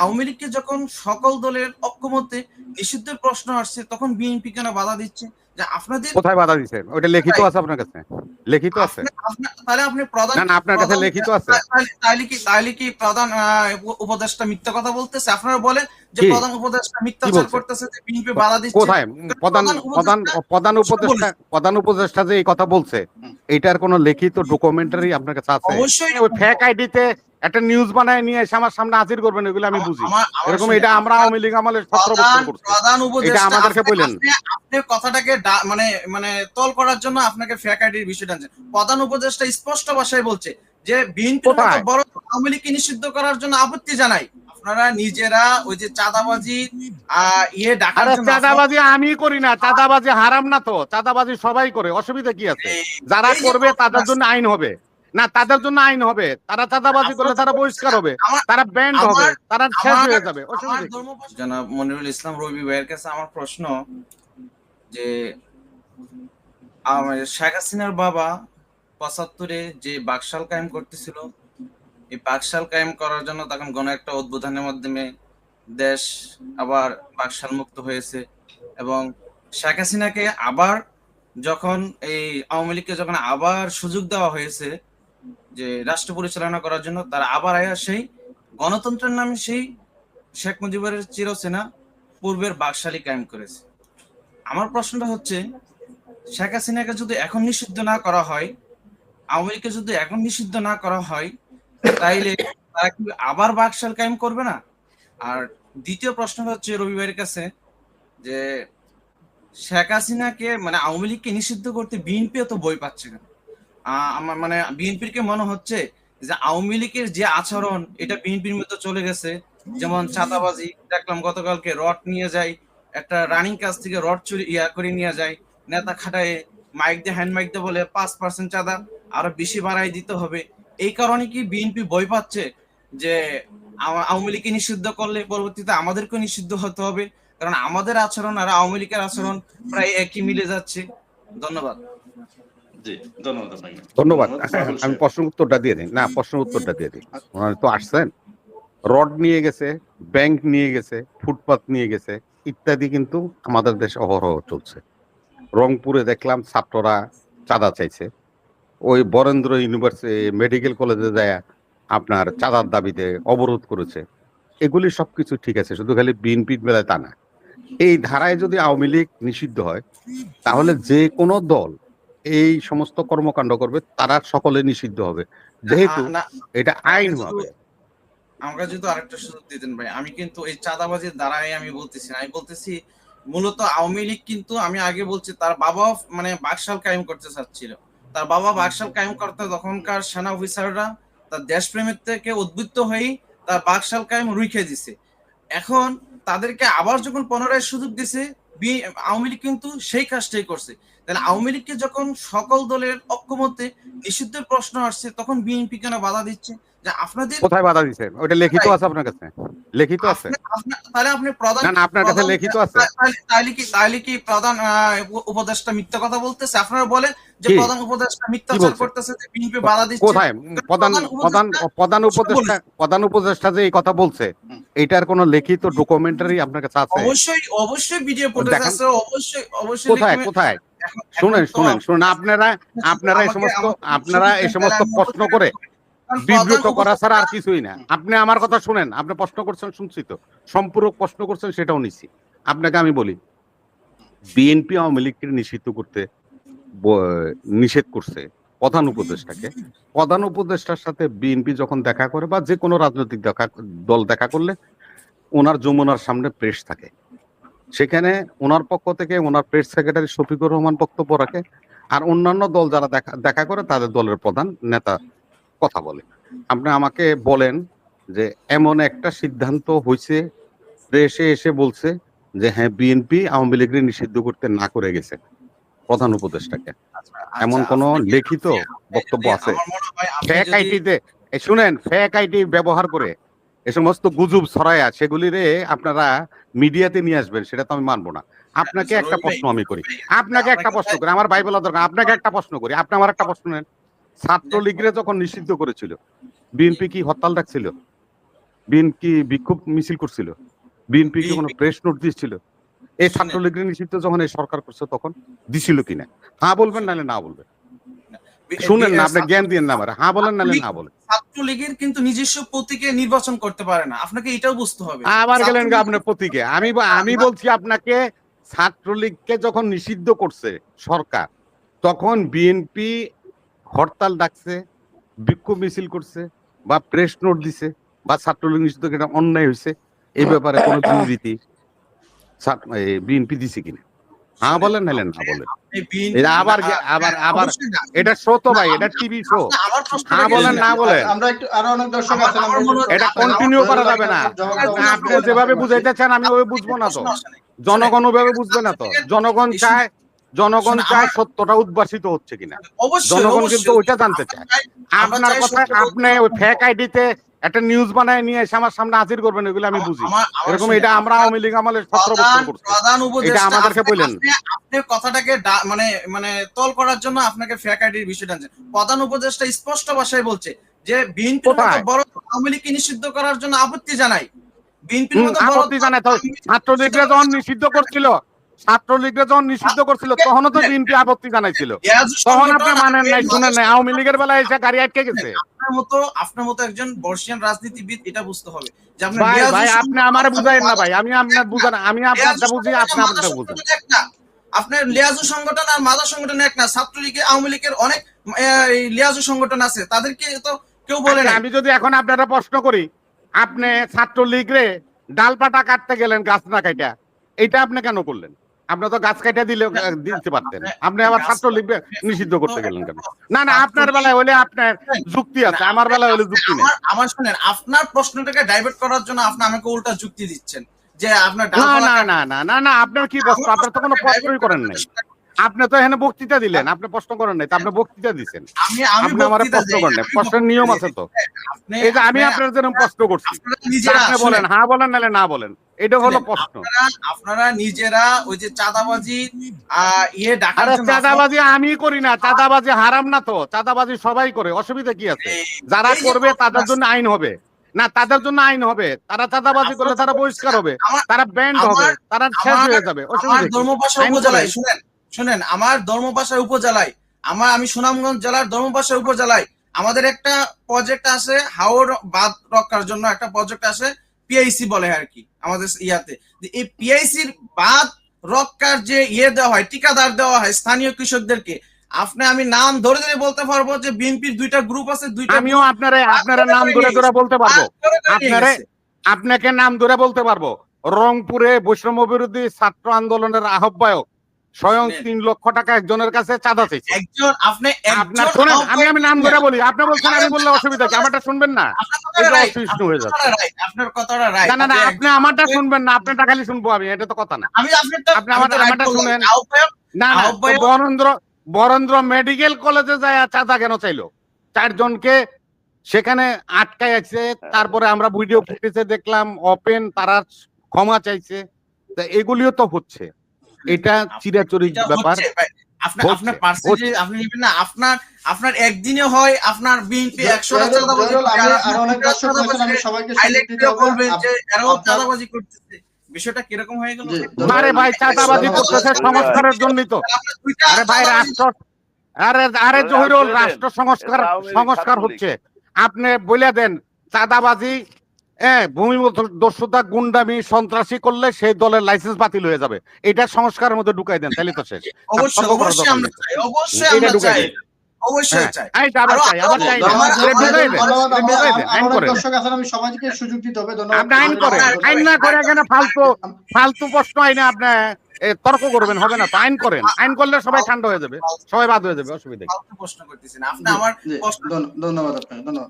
আওয়ামী লীগকে যখন সকল দলের ঐক্যমত্যে নিষিদ্ধের প্রশ্ন আসছে তখন বিএনপি কেন বাধা দিচ্ছে? যে আপনাদের কোথায় বাধা দিছে? ওটা লিখিত আছে আপনার কাছে? লিখিত আছে? তাহলে আপনি প্রধান না আপনার কাছে লিখিত আছে? তাহলে কি প্রধান উপদেষ্টা মিথ্যা কথা বলতেছে? আপনারা বলেন যে কি প্রধান উপদেষ্টা কি মিথ্যাচার বলছে? করতেছে, যে বিএনপি বাধা দিচ্ছে। কোথায় প্রধান প্রধান প্রধান উপদেষ্টা যে এই কথা বলছে, এটার কোন লিখিত ডকুমেন্টারি আপনার কাছে আছে? অবশ্যই ওই ফেক আইডিতে একটা নিউজ বানায় নিয়ে এসে আমার সামনে হাজির করবেন, এগুলো আমি বুঝি। এরকম এটা আমরা আওয়ামী লীগ আমলে 17 বছর করছি। প্রধান এটা উপদেষ্টা আমাদেরকে বললেন আপনি কথাটাকে মানে মানে তল করার জন্য আপনাকে ফেক আইডির বিষয়টা আনছেন। প্রধান উপদেষ্টা স্পষ্ট ভাষায় বলছে যে বিএনপির মতো কোথায়? বড় আওয়ামী লীগকে নিষিদ্ধ করার জন্য আপত্তি জানাই। আপনারা নিজেরা ওই যে চাঁদাবাজি ডাকার আরে জন্য চাঁদাবাজি আমি করি না, চাঁদাবাজি হারাম না তো? চাঁদাবাজি সবাই করে, অসুবিধা কি আছে? যারা করবে তাদের জন্য আইন হবে না, তাদের জন্য আইন হবে। তারা চাঁদাবাজি করলে তারা বহিষ্কার হবে, তারা ব্যান্ড হবে, তারা শেষ হয়ে যাবে। অসুবিধা কি? জনাব মনিরুল ইসলাম রবি ভাইয়ের কাছে আমার প্রশ্ন যে শেখ হাসিনার বাবা ৭৫-এ যে বাকশাল কায়েম করতেছিল, এই বাকশাল কায়েম করার জন্য তখন গণ একটা উদ্বোধনের মাধ্যমে দেশ আবার বাকশাল মুক্ত হয়েছে, এবং শেখ হাসিনাকে আবার যখন এই আওয়ামী লীগকে যখন আবার সুযোগ দেওয়া হয়েছে যে রাষ্ট্র পরিচালনা করার জন্য, তারা আবার আয়া সেই গণতন্ত্রের নামে সেই শেখ মুজিবের চিরচেনা পূর্বের বাকশালী কায়েম করেছে। আমার প্রশ্নটা হচ্ছে, শেখ হাসিনাকে যদি এখন নিষিদ্ধ না করা হয়, আওয়ামী লীগকে যদি এখন নিষিদ্ধ না করা হয়, তাইলে তারা কি আবার বাকশাল কায়েম করবে না? আর দ্বিতীয় প্রশ্নটা হচ্ছে রবি ভাইয়ের কাছে যে শেখ হাসিনাকে মানে আওয়ামী লীগকে নিষিদ্ধ করতে বিএনপি তো বই পাচ্ছে না। আমার মানে বিএনপির কে মনে হচ্ছে যে আওয়ামী লীগের যে আচরণ এটা বিএনপির মধ্যে চলে গেছে। যেমন চাঁদাবাজি দেখলাম গতকালকে, রড নিয়ে যায়, একটা রানিং কাজ থেকে রড চুরি করে নিয়ে যায়, নেতা খাটায় মাইক দিয়ে হ্যান্ড মাইক দিয়ে বলে 5% চাঁদা আরো বেশি বাড়াই দিতে হবে। এই কারণে কি বিএনপি ভয় পাচ্ছে যে আওয়ামী লীগকে নিষিদ্ধ করলে পরবর্তীতে আমাদেরকেও নিষিদ্ধ হতে হবে, কারণ আমাদের আচরণ আর আওয়ামী লীগের আচরণ প্রায় একই মিলে যাচ্ছে? ধন্যবাদ। জি, ধন্যবাদ আপনাকে। ধন্যবাদ। আমি প্রশ্ন উত্তরটা দিয়ে দিই। না, প্রশ্ন উত্তরটা দিয়ে দিই। ওনারা তো আসছেন, রড নিয়ে গেছে, ব্যাংক নিয়ে গেছে, ফুটপাত নিয়ে গেছে ইত্যাদি কিন্তু আমাদের দেশে অহরহ চলছে। রংপুরে দেখলাম ছাত্ররা চাঁদা চাইছে, ওই বরেন্দ্র ইউনিভার্সিটি মেডিকেল কলেজে যায় আপনার চাঁদার দাবিতে অবরোধ করেছে। এগুলি সবকিছু ঠিক আছে, শুধু খালি বিএনপির বেলায় তা না। এই ধারায় যদি আওয়ামী লীগ নিষিদ্ধ হয়, তাহলে যে কোনো দল এই সমস্ত কর্মকাণ্ড করবে তারা সকলে নিষিদ্ধ হবে, যেহেতু এটা আইন হবে। আমাকে যদি আরেকটা সুযোগ দিতেন ভাই, আমি কিন্তু এই চাঁদাবাজির দ্বারাই আমি বলতেছি না, আমি বলতেছি মূলত আওয়ামী লীগ কিন্তু, আমি আগে বলছি তার বাবা মানে বাকশাল কায়েম করতে চাচ্ছিল। তার বাবা বাকশাল কায়েম করতে তখনকার সেনা অফিসাররা তার দেশপ্রেমের থেকে উদ্বুদ্ধ হয়েই তার বাকশাল কায়েম রুখে দিছে। এখন তাদেরকে আবার যখন পুনরায় সুযোগ দিছে, আওয়ামী লীগ কিন্তু সেই কাজটাই করছে। তাহলে আওয়ামী লীগকে যখন সকল দলের ঐক্যমত্যে নিষিদ্ধের প্রশ্ন আসছে তখন বিএনপি কেন বাধা দিচ্ছে? যে আপনাদের কোথায় বাধা দিছে? ওটা লিখিত আছে আপনার কাছে? লিখিত আছে? তাহলে আপনি প্রধান না আপনার কাছে লিখিত আছে? তাহলে কি প্রধান উপদেষ্টা মিথ্যা কথা বলতেছে? আপনারা বলেন যে কি প্রধান উপদেষ্টা কি মিথ্যাচার বলছে? করতেছে, যে বিএনপি বাধা দিচ্ছে। কোথায় প্রধান উপদেষ্টা যে এই কথা বলছে, এটার কোন লিখিত ডকুমেন্টারি আপনার কাছে আছে? অবশ্যই ভিডিও ফুটেজ দেখেন আছে, অবশ্যই কোথায় কোথায়? শুনেন আপনারা এই সমস্ত প্রশ্ন করে বিব্রত করা ছাড়া আর কিছুই না। আপনি আমার কথা শুনেন, আপনি প্রশ্ন করছেন, শুনছি তো, সম্পূরক প্রশ্ন করছেন, সেটাও নিছি। আপনাকে আমি বলি, বিএনপি আওয়ামী লীগকে নিষিদ্ধ করতে নিষেধ করছে প্রধান উপদেষ্টাকে। প্রধান উপদেষ্টার সাথে বিএনপি যখন দেখা করে বা যে কোনো রাজনৈতিক দল দেখা করলে ওনার যমুনার সামনে প্রেস থাকে, সেখানে ওনার পক্ষ থেকে ওনার প্রেস সেক্রেটারি শফিকুর রহমান বক্তব্য রাখে, আর অন্যান্য দল যারা দেখা করে তাদের দলের প্রধান নেতা কথা বলে। আপনি আমাকে বলেন যে এমন একটা সিদ্ধান্ত হয়েছে, প্রেসে এসে বলছে যে হ্যাঁ বিএনপি আওয়ামী লীগের নিষিদ্ধ করতে না করে গেছে প্রধান উপদেষ্টাকে, এমন কোন লিখিত বক্তব্য আছে? ফেক আইটিতে শুনেন, ফেক আইটি ব্যবহার করে এ সমস্ত গুজব ছড়ায়া সেগুলিরে আপনারা মিডিয়াতে নিয়ে আসবেন, সেটা তো আমি মানবো না। আপনাকে একটা প্রশ্ন আমি করি, আপনাকে একটা প্রশ্ন করি, আমার ভাই বলা দরকার, আপনাকে একটা প্রশ্ন করি, আপনি আমার একটা প্রশ্ন নেন। ছাত্রলীগরে যখন নিষিদ্ধ করেছিল, বিএনপি কি হরতাল ডাকছিল? বিএনপি বিক্ষোভ মিছিল করছিল? বিএনপি কি কোনো প্রেস নোট দিয়েছিল? এই ছাত্রলীগের নিষিদ্ধ যখন এই সরকার করছে তখন দিছিল কিনা? হ্যাঁ বলবেন নাহলে না বলবেন। শুনেন না, আপনি জ্ঞান দিয়েন না আমারে। হ্যাঁ বলেন নাহলে না বলেন। ছাত্রলীগের কিন্তু নিজস্ব প্রতীকে নির্বাচন করতে পারে না, আপনাকে এটাও বুঝতে হবে। আবার গেলেন আপনার প্রতীকে। আমি বলছি আপনাকে, ছাত্রলীগকে যখন নিষিদ্ধ করছে সরকার, তখন বিএনপি হরতাল ডাকছে, বিক্ষোভ মিছিল করছে, বা প্রেস নোট দিছে, বা ছাত্রলীগ নিষিদ্ধ এটা অন্যায় হয়েছে, এই ব্যাপারে কোনো বিবৃতি বিএনপি দিছে কিনা? হ্যাঁ বলেন নাহলে না বলেন। আবার আবার এটা শো তো ভাই, এটা টিভি শো। হ্যাঁ বলেন না বলেন, আমরা একটু আরো অনেক দর্শক আছেন, এটা কন্টিনিউ করা যাবে না। আপনি যেভাবে বুঝাইতে চান আমি ওই বুঝবো না তো, জনগণ ওইভাবে বুঝবে না তো। জনগণ চায় সত্যটা উদ্ভাসিত হচ্ছে কিনা, জনগণ কিন্তু ওইটা জানতে চায়। আপনার কথা, আপনি ওই ফেক আইডিতে একটা নিউজ বানায় নিয়ে এসে আমার সামনে হাজির করবেন, এগুলো আমি বুঝি। এরকম এটা আমরা আওয়ামী লীগ আমলে 17 বছর করছি, এটা আমাদেরকে বললেন। আপনি কথাটাকে মানে মানে তল করার জন্য আপনাকে ফেক আইডির বিষয়টা আনছেন। প্রধান উপদেষ্টা স্পষ্ট ভাষায় বলছে যে বিএনপির মতো বড় আওয়ামী লীগকে নিষিদ্ধ করার জন্য আপত্তি জানাই। বিএনপির মতো আপত্তি জানাই তো, ছাত্রলীগরা যখন নিষিদ্ধ করছিল, তখনও তো বিএনপি আপত্তি জানাইছিল, তখন আপনি মানেন নাই, শুনেন নাই। আওয়ামী লীগের বেলায় এসে গাড়ি আটকে গেছে। আপনার মতো একজন বর্ষিয়ান রাজনীতিবিদ এটা বুঝতে হবে যে ভাই আপনি আমারে বুঝাইন না ভাই, আমি আপনার বুঝান, আমি আপনারটা বুঝি, আপনি আপনারটা বুঝেন। আপনার লিয়াজু সংগঠন আর মাদা সংগঠন এক না। ছাত্রলীগের, আওয়ামী লীগের অনেক লিয়াজু সংগঠন আছে, তাদেরকে তো কেউ বলে না। আমি যদি এখন আপনারা প্রশ্ন করি, আপনি ছাত্রলীগরে ডালপাটা কাটতে গেলেন গাছ না কাটা, এটা আপনি কেন করলেন? আপনি তো গাছ কাটা দিতে পারতেন, আপনি আবার ছাত্রলীগ নিষিদ্ধ করতে গেলেন কেন? না আপনার বেলায় হলে আপনার যুক্তি আছে, আমার বেলায় হলে যুক্তি নেই। আমার শুনেন, আপনার প্রশ্নটাকে ডাইভার্ট করার জন্য আপনি আমাকে উল্টা যুক্তি দিচ্ছেন যে আপনার না আপনার কি প্রশ্ন? আপনার তো কোনো প্রশ্নই করেন নাই। আপনি তো এখানে বক্তৃতা দিলেন, আপনি প্রশ্ন করেন নাই, আপনি বক্তৃতা দিচ্ছেন। আপনি আমার প্রশ্ন করেন নাই, প্রশ্নের নিয়ম আছে তো। এই যে আমি আপনার যেরকম প্রশ্ন করছি, আপনি বলেন হ্যাঁ বলেন নাহলে না বলেন, এটা হলো প্রশ্ন। আপনারা নিজেরা ওই যে চাঁদাবাজি ডাকার জন্য, চাঁদাবাজি আমি করি না, চাঁদাবাজি হারাম না তো, চাঁদাবাজি সবাই করে, অসুবিধা কি আছে? যারা করবে তাদের জন্য আইন হবে না, তাদের জন্য আইন হবে। তারা চাঁদাবাজি করলে তারা বহিষ্কার হবে, তারা ব্যান্ড হবে, তারা শেষ হয়ে যাবে। শুনেন, আমার ধর্মপাশা উপজেলায়, আমি সুনামগঞ্জ জেলার ধর্মপাশা উপজেলায় আমাদের একটা প্রজেক্ট আছে, হাওর বাঁধ রক্ষার জন্য একটা প্রজেক্ট আছে, পিআইসি বলে আর কি আমাদের ইয়াতে। এই পিআইসির বাঁধ রক্ষার যে দেওয়া হয়, ঠিকাদার দেওয়া হয় স্থানীয় কৃষকদেরকে। আমি নাম ধরে ধরে বলতে পারবো যে বিএনপির দুইটা গ্রুপ আছে, আমিও আপনারা নাম ধরে ধরে বলতে পারবো, আপনাকে নাম ধরে বলতে পারবো। রংপুরে বৈষম্য বিরোধী ছাত্র আন্দোলনের আহ্বায়ক স্বয়ং 3 লক্ষ টাকা একজনের কাছে চাঁদা চাইছে। আমি নাম ধরে বলি, আপনি বলছেন আমি বললে অসুবিধা কি? আমারটা শুনবেন না, আপনার কথাটা রাইট। না আপনি আমারটা শুনবেন না, আপনারটা খালি শুনবো আমি, এটা তো কথা না। আপনি আমারটা শুনেন না। বরেন্দ্র মেডিকেল কলেজে যায় চাঁদা কেন চাইলো? 4 জনকে সেখানে আটকায় আছে, তারপরে আমরা ভিডিও ফুটেজে দেখলাম ওপেন, তারা ক্ষমা চাইছে। এগুলিও তো হচ্ছে, এটা চিরাচরিত ব্যাপার। আপনার একদিনে হয়, আপনার বিএনপি 100টা চাঁদাবাজি করতেছে, বিষয়টা কিরকম হয়ে গেল? আরে ভাই চাঁদাবাজি করতেছে সংস্কারের জন্যই তো। আরে ভাই আরে জহিরুল, রাষ্ট্র সংস্কার হচ্ছে। আপনি বলে দেন চাঁদাবাজি, ভূমি দস্যুতা, গুন্ডামি, সন্ত্রাসী করলে সেই দলের লাইসেন্স বাতিল হয়ে যাবে। এটা সংস্কারের মধ্যে ঢুকাই দেন, তাহলে তো শেষ। ফালতু প্রশ্ন আইনে আপনি তর্ক করবেন, হবে না তো। আইন করেন, আইন করলে সবাই ঠান্ডা হয়ে যাবে, সবাই বাদ হয়ে যাবে, অসুবিধা। প্রশ্ন করতেছেন আপনি। আমার ধন্যবাদ আপনাকে, ধন্যবাদ।